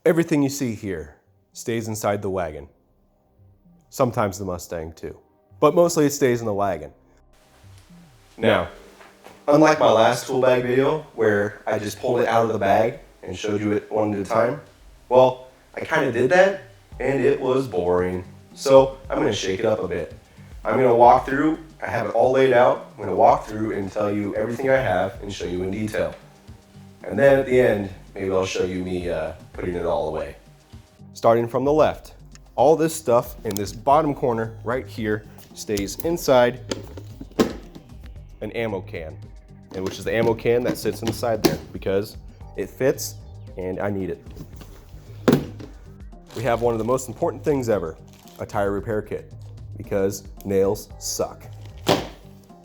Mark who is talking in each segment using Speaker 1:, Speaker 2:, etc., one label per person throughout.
Speaker 1: Everything you see here stays inside the wagon. Sometimes the Mustang too, but mostly it stays in the wagon. Now, unlike my last tool bag video where I just pulled it out of the bag and showed you it one at a time, well, I kind of did that and it was boring. So I'm going to shake it up a bit. I'm going to walk through, I have it all laid out, I'm going to walk through and tell you everything I have and show you in detail. And then at the end, maybe I'll show you me putting it all away. Starting from the left, all this stuff in this bottom corner right here stays inside an ammo can, and which is the ammo can that sits inside there because it fits and I need it. We have one of the most important things ever, a tire repair kit, because nails suck.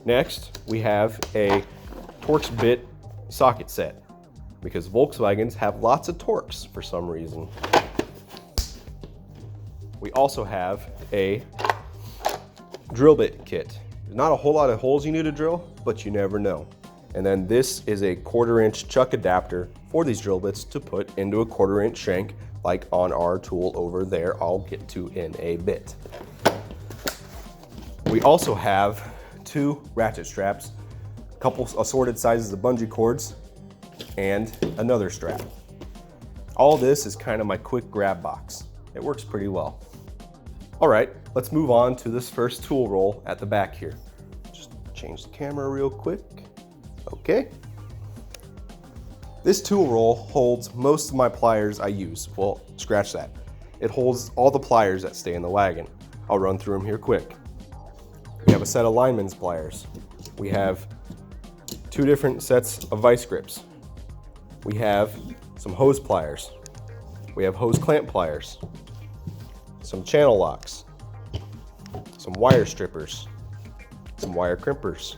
Speaker 1: Next, we have a Torx bit socket set, because Volkswagens have lots of Torx for some reason. We also have a drill bit kit. There's not a whole lot of holes you need to drill, but you never know. And then this is a 1/4-inch chuck adapter for these drill bits to put into a 1/4-inch shank, like on our tool over there I'll get to in a bit. We also have 2 ratchet straps, a couple assorted sizes of bungee cords, and another strap. All this is kind of my quick grab box. It works pretty well. All right, let's move on to this first tool roll at the back here. Just change the camera real quick. Okay. This tool roll holds most of my pliers I use. Well, scratch that. It holds all the pliers that stay in the wagon. I'll run through them here quick. We have a set of lineman's pliers. We have 2 different sets of vice grips. We have some hose pliers. We have hose clamp pliers. Some channel locks. Some wire strippers. Some wire crimpers.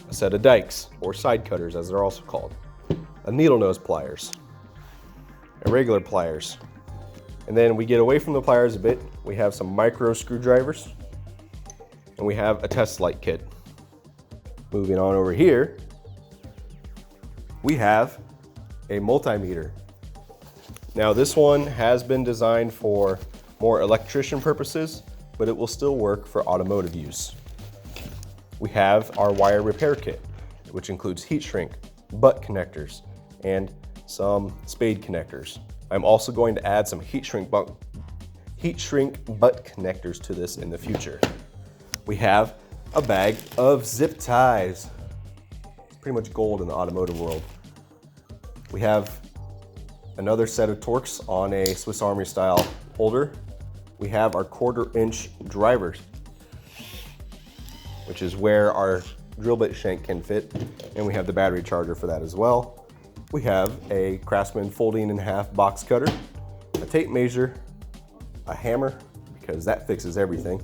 Speaker 1: A set of dikes, or side cutters as they're also called. A needle nose pliers. Irregular pliers. And then we get away from the pliers a bit. We have some micro screwdrivers. And we have a test light kit. Moving on over here, we have a multimeter. Now this one has been designed for more electrician purposes, but it will still work for automotive use. We have our wire repair kit, which includes heat shrink, butt connectors, and some spade connectors. I'm also going to add some heat shrink butt connectors to this in the future. We have a bag of zip ties. It's pretty much gold in the automotive world. We have another set of Torx on a Swiss Army style holder. We have our 1/4-inch drivers, which is where our drill bit shank can fit, and we have the battery charger for that as well. We have a Craftsman folding in half box cutter, a tape measure, a hammer, because that fixes everything,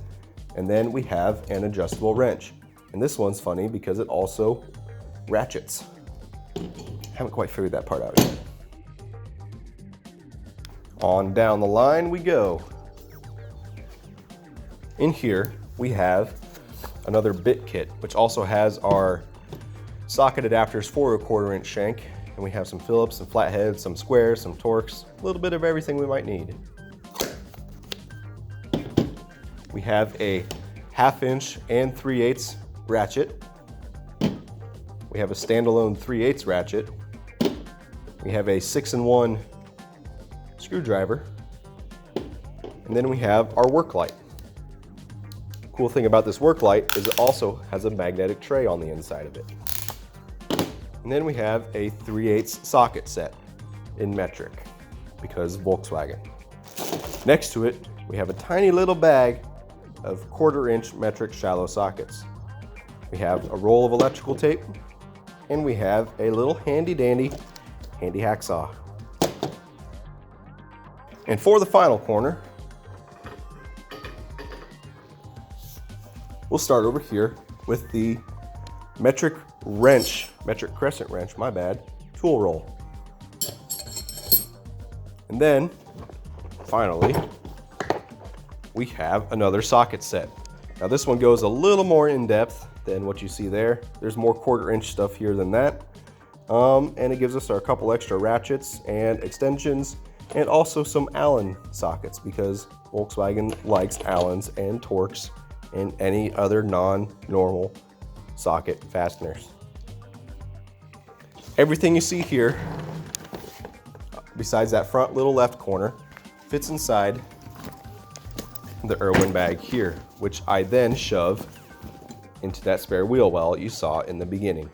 Speaker 1: and then we have an adjustable wrench. And this one's funny because it also ratchets. Haven't quite figured that part out yet. On down the line we go. In here we have another bit kit, which also has our socket adapters for a 1/4-inch shank, and we have some Phillips, some flatheads, some squares, some Torx, a little bit of everything we might need. We have a 1/2-inch and 3/8 ratchet. We have a standalone 3/8 ratchet. We have a 6-in-1 screwdriver. And then we have our work light. Cool thing about this work light is it also has a magnetic tray on the inside of it. And then we have a 3/8 socket set in metric, because Volkswagen. Next to it, we have a tiny little bag of 1/4-inch metric shallow sockets. We have a roll of electrical tape, and we have a little handy dandy handy hacksaw. And for the final corner, we'll start over here with the metric crescent wrench, my bad, tool roll. And then, finally, we have another socket set. Now this one goes a little more in depth than what you see there. There's more 1/4-inch stuff here than that. And it gives us a couple extra ratchets and extensions and also some Allen sockets because Volkswagen likes Allens and Torx and any other non-normal socket fasteners. Everything you see here, besides that front little left corner, fits inside the Irwin bag here, which I then shove into that spare wheel well you saw in the beginning.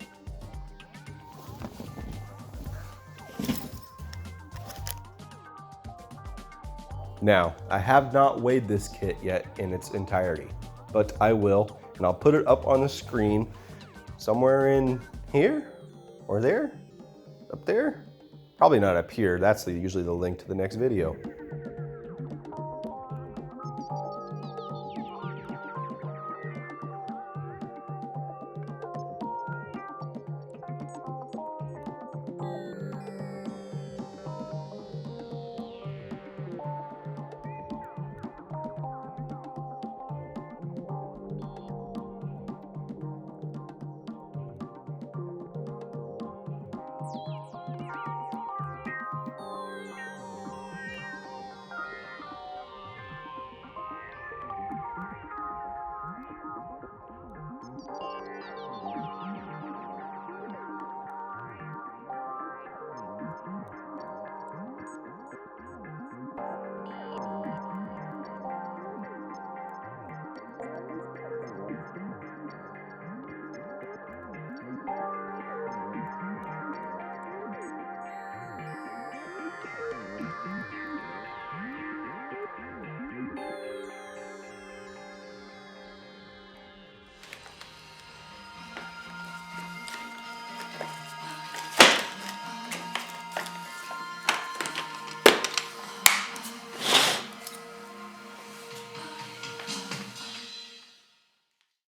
Speaker 1: Now, I have not weighed this kit yet in its entirety, but I will, and I'll put it up on the screen somewhere in here or there, up there. Probably not up here, that's usually the link to the next video.